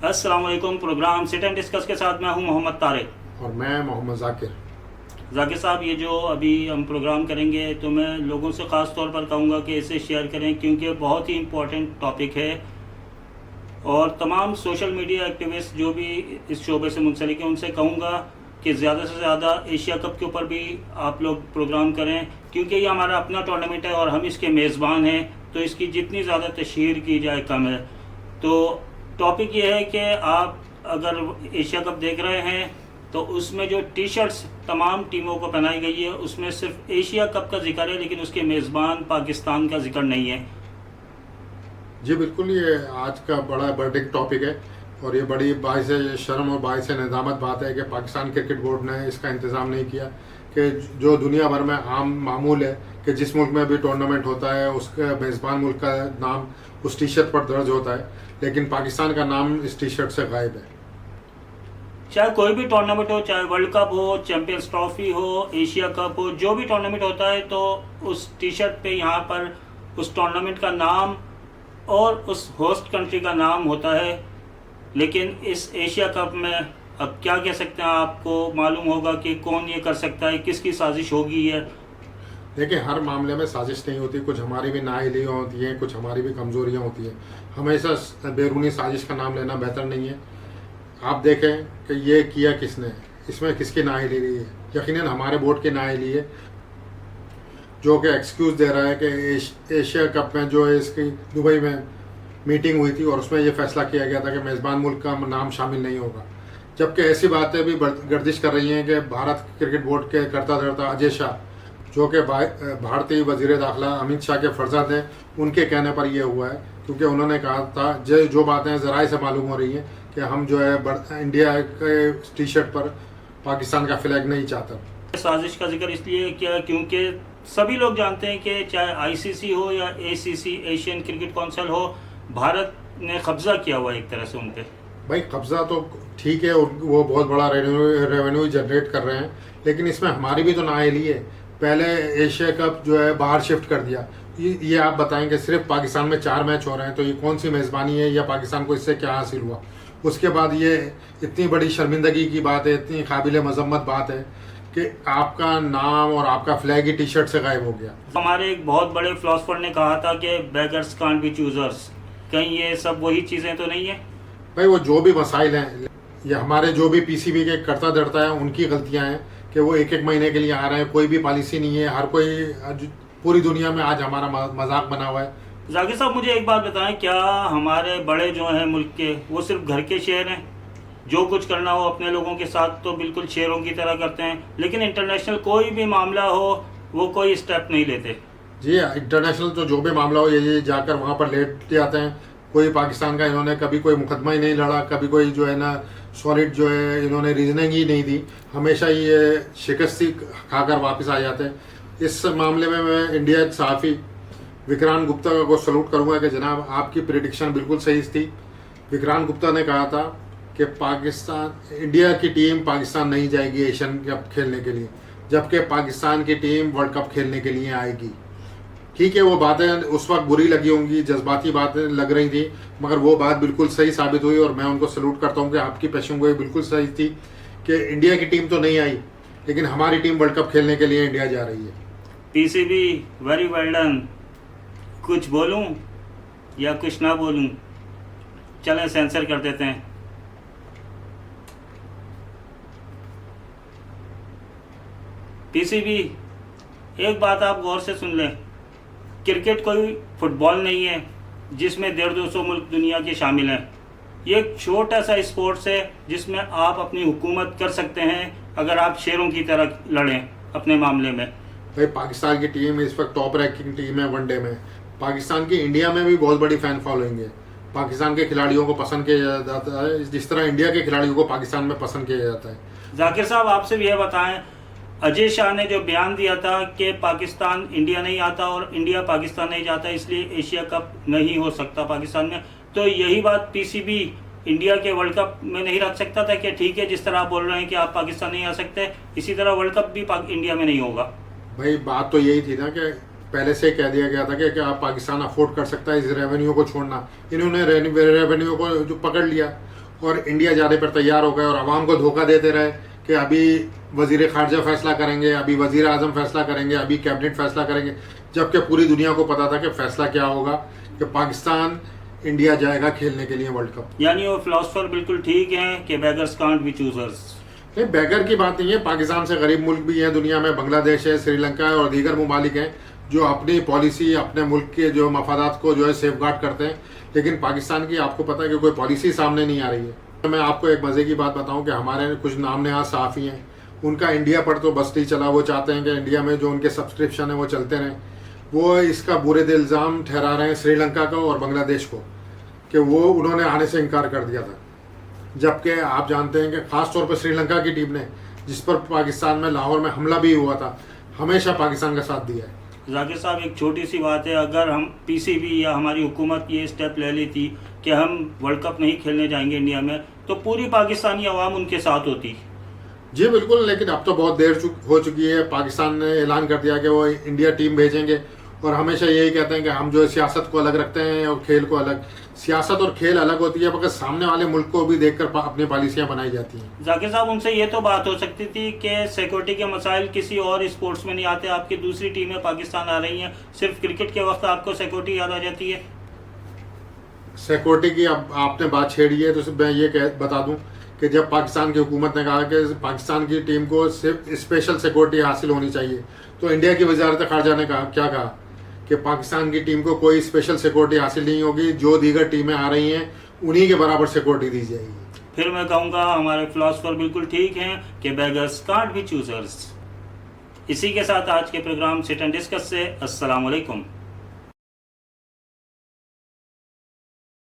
अस्सलाम वालेकुम। Programme sit and discuss के साथ मैं हूं मोहम्मद तारिक और मैं मोहम्मद जाकिर। जाकिर साहब, ये जो अभी हम प्रोग्राम करेंगे तो मैं लोगों से ख़ास तौर पर कहूँगा कि इसे शेयर करें, क्योंकि बहुत ही इम्पोर्टेंट टॉपिक है। और तमाम सोशल मीडिया एक्टिविस्ट जो भी इस शोबे से मुंसलिक हैं उनसे कहूँगा कि ज़्यादा से ज़्यादा एशिया कप के ऊपर भी आप लोग प्रोग्राम करें, क्योंकि ये हमारा अपना टूर्नामेंट है और हम इसके मेज़बान हैं। तो इसकी जितनी ज़्यादा तशहीर की जाए कम है। तो टॉपिक ये है कि आप अगर एशिया कप देख रहे हैं तो उसमें जो टी शर्ट्स तमाम टीमों को पहनाई गई है उसमें सिर्फ एशिया कप का जिक्र है, लेकिन उसके मेज़बान पाकिस्तान का जिक्र नहीं है। जी बिल्कुल, ये आज का बड़ा बर्डिंग टॉपिक है और ये बड़ी बाइस शर्म और बाइस नदामत बात है कि पाकिस्तान क्रिकेट बोर्ड ने इसका इंतज़ाम नहीं किया कि जो दुनिया भर में आम मामूल है कि जिस मुल्क में भी टूर्नामेंट होता है उसके मेज़बान मुल्क का नाम उस टी शर्ट पर दर्ज होता है, लेकिन पाकिस्तान का नाम इस टी शर्ट से गायब है। चाहे कोई भी टूर्नामेंट हो, चाहे वर्ल्ड कप हो, चैंपियंस ट्रॉफी हो, एशिया कप हो, जो भी टूर्नामेंट होता है तो उस टी शर्ट पे यहाँ पर उस टूर्नामेंट का नाम और उस होस्ट कंट्री का नाम होता है। लेकिन इस एशिया कप में अब क्या कह सकते हैं, आपको मालूम होगा कि कौन ये कर सकता है, किसकी साजिश होगी ये। देखिए, हर मामले में साजिश नहीं होती, कुछ हमारी भी नाअहलियाँ होती हैं, कुछ हमारी भी कमज़ोरियाँ होती हैं। हमेशा बैरूनी साजिश का नाम लेना बेहतर नहीं है। आप देखें कि ये किया किसने, इसमें किसकी नाअहली है। यकीनन हमारे बोर्ड की नाअहली है जो कि एक्सक्यूज़ दे रहा है कि एशिया कप में जो है इसकी दुबई में मीटिंग हुई थी और उसमें ये फैसला किया गया था कि मेज़बान मुल्क का नाम शामिल नहीं होगा। जबकि ऐसी बातें भी गर्दिश कर रही हैं कि भारत क्रिकेट बोर्ड के करता धरता अजय शाह, जो कि भारतीय वज़ीर दाखिला अमित शाह के फर्जंद हैं, उनके कहने पर यह हुआ है, क्योंकि उन्होंने कहा था जो बातें ज़राए से मालूम हो रही हैं कि हम जो है इंडिया के टी शर्ट पर पाकिस्तान का फ्लैग नहीं चाहता। साजिश का जिक्र इसलिए किया क्योंकि सभी लोग जानते हैं कि चाहे आईसीसी हो या एसीसी एशियन क्रिकेट काउंसिल हो, भारत ने कब्जा किया हुआ है एक तरह से उन पे। भाई कब्जा तो ठीक है, वो बहुत बड़ा रेवेन्यू जनरेट कर रहे हैं, लेकिन इसमें हमारी भी तो नाअहली है। पहले एशिया कप जो है बाहर शिफ्ट कर दिया। ये आप बताएंगे सिर्फ पाकिस्तान में 4 मैच हो रहे हैं, तो ये कौन सी मेज़बानी है या पाकिस्तान को इससे क्या हासिल हुआ। उसके बाद ये इतनी बड़ी शर्मिंदगी की बात है, इतनी काबिल मजम्मत बात है कि आपका नाम और आपका फ्लैग ही टी शर्ट से गायब हो गया। हमारे एक बहुत बड़े फिलोसफर ने कहा था कि बेगर्स कांट बी चूजर्स। कहीं ये सब वही चीज़ें तो नहीं है? भाई वो जो भी मसाइल हैं, ये हमारे जो भी पीसीबी के करता धरता है उनकी गलतियां हैं कि वो एक महीने के लिए आ रहे हैं, कोई भी पॉलिसी नहीं है। हर कोई पूरी दुनिया में आज हमारा मजाक बना हुआ है। जाकिर साहब, मुझे एक बात बताएं, क्या हमारे बड़े जो हैं मुल्क के वो सिर्फ घर के शेर हैं? जो कुछ करना हो अपने लोगों के साथ तो बिल्कुल शेरों की तरह करते हैं, लेकिन इंटरनेशनल कोई भी मामला हो वो कोई स्टेप नहीं लेते। जी, इंटरनेशनल तो जो भी मामला हो ये जाकर वहाँ पर लेट जाते हैं। कोई पाकिस्तान का इन्होंने कभी कोई मुकदमा ही नहीं लड़ा, कभी कोई जो है ना सॉलिड जो है इन्होंने रीजनिंग ही नहीं दी। हमेशा ये शिकस्ती खाकर वापस आ जाते हैं। इस मामले में मैं इंडिया के सहाफ़ी विक्रांत गुप्ता को सलूट करूँगा कि जनाब आपकी प्रिडिक्शन बिल्कुल सही थी। विक्रांत गुप्ता ने कहा था कि इंडिया की टीम पाकिस्तान नहीं जाएगी एशियन कप खेलने के लिए, जबकि पाकिस्तान की टीम वर्ल्ड कप खेलने के लिए आएगी। ठीक है, वो बातें उस वक्त बुरी लगी होंगी, जज्बाती बातें लग रही थी, मगर वो बात बिल्कुल सही साबित हुई और मैं उनको सलूट करता हूँ कि आपकी पेशेंगोई बिल्कुल सही थी कि इंडिया की टीम तो नहीं आई, लेकिन हमारी टीम वर्ल्ड कप खेलने के लिए इंडिया जा रही है। PCB very well done. कुछ बोलूं या कुछ ना बोलूं? चलें सेंसर कर देते हैं। पीसीबी, एक बात आप गौर से सुन लें, क्रिकेट कोई फुटबॉल नहीं है जिसमें 150-200 मुल्क दुनिया के शामिल हैं। ये एक छोटा सा स्पोर्ट्स है जिसमें आप अपनी हुकूमत कर सकते हैं अगर आप शेरों की तरह लड़ें अपने मामले में। भाई पाकिस्तान की टीम इस वक्त टॉप रैंकिंग टीम है वनडे में। पाकिस्तान की इंडिया में भी बहुत बड़ी फ़ैन फॉलोइंग है। पाकिस्तान के खिलाड़ियों को पसंद किया जाता है जिस तरह इंडिया के खिलाड़ियों को पाकिस्तान में पसंद किया जाता है। जाकिर साहब, आपसे भी यह बताएं, अजय शाह ने जो बयान दिया था कि पाकिस्तान इंडिया नहीं आता और इंडिया पाकिस्तान नहीं जाता, इसलिए एशिया कप नहीं हो सकता पाकिस्तान में, तो यही बात पीसीबी इंडिया के वर्ल्ड कप में नहीं रख सकता था कि ठीक है जिस तरह आप बोल रहे हैं कि आप पाकिस्तान नहीं आ सकते, इसी तरह वर्ल्ड कप भी इंडिया में नहीं होगा? भाई बात तो यही थी ना कि पहले से कह दिया गया था कि आप पाकिस्तान अफोर्ड कर सकता है इस रेवेन्यू को छोड़ना। इन्होंने रेवेन्यू को जो पकड़ लिया और इंडिया जाने पर तैयार हो गए और आवाम को धोखा देते रहे कि अभी वजीर खारजा फैसला करेंगे, अभी वजीर आजम फैसला करेंगे, अभी कैबिनेट फैसला करेंगे, जबकि पूरी दुनिया को पता था कि फैसला क्या होगा कि पाकिस्तान इंडिया जाएगा खेलने के लिए वर्ल्ड कप। यानी वो फिलोसफर बिल्कुल ठीक हैं कि बेगर्स कांट बी चूजर्स। नहीं, बैगर की बात नहीं है। पाकिस्तान से गरीब मुल्क भी हैं दुनिया में, बांग्लादेश है, श्रीलंका है और दीगर ममालिक हैं जो अपनी पॉलिसी, अपने मुल्क के जो मफादात को जो है सेफगार्ड करते हैं। लेकिन पाकिस्तान की आपको पता है कि कोई पॉलिसी सामने नहीं आ रही है। मैं आपको एक मज़े की बात बताऊं कि हमारे कुछ नाम नहाज सहाफ़ी हैं, उनका इंडिया पर तो बस नहीं चला। वो चाहते हैं कि इंडिया में जो उनके सब्सक्रिप्शन है वो चलते रहें। वो इसका बुरे दिल इल्ज़ाम ठहरा रहे हैं श्रीलंका को और बांग्लादेश को कि वो उन्होंने आने से इनकार कर दिया था, जबकि आप जानते हैं कि ख़ास तौर पर श्रीलंका की टीम ने, जिस पर पाकिस्तान में लाहौर में हमला भी हुआ था, हमेशा पाकिस्तान का साथ दिया है। जाकिर साहब, एक छोटी सी बात है, अगर हम पीसीबी या हमारी हुकूमत ये स्टेप ले ली थी कि हम वर्ल्ड कप नहीं खेलने जाएंगे इंडिया में, तो पूरी पाकिस्तानी अवाम उनके साथ होती। जी बिल्कुल, लेकिन अब तो बहुत देर हो चुकी है। पाकिस्तान ने ऐलान कर दिया कि वो इंडिया टीम भेजेंगे और हमेशा यही कहते हैं कि हम जो है सियासत को अलग रखते हैं और खेल को अलग। सियासत और खेल अलग होती है, मगर सामने वाले मुल्क को भी देखकर अपनी पॉलिसियां बनाई जाती हैं। जाकिर साहब, उनसे ये तो बात हो सकती थी कि सिक्योरिटी के मसाइल किसी और स्पोर्ट्स में नहीं आते, आपकी दूसरी टीमें पाकिस्तान आ रही हैं, सिर्फ क्रिकेट के वक्त आपको सिक्योरिटी याद आ जाती है। सिक्योरिटी की अब आपने बात छेड़ी है तो मैं ये बता दूं कि जब पाकिस्तान की हुकूमत ने कहा कि पाकिस्तान की टीम को सिर्फ स्पेशल सिक्योरिटी हासिल होनी चाहिए, तो इंडिया की वजारत खारजा ने क्या कहा कि पाकिस्तान की टीम को कोई स्पेशल सिक्योरिटी हासिल नहीं होगी, जो दीगर टीमें आ रही हैं उन्हीं के बराबर सिक्योरिटी दी जाएगी। फिर मैं कहूँगा हमारे फिलोसफर बिल्कुल ठीक हैं कि बेगर्स कांट बी चूजर्स। इसी के साथ आज के प्रोग्राम सिट एंड डिस्कस से अस्सलाम वालेकुम।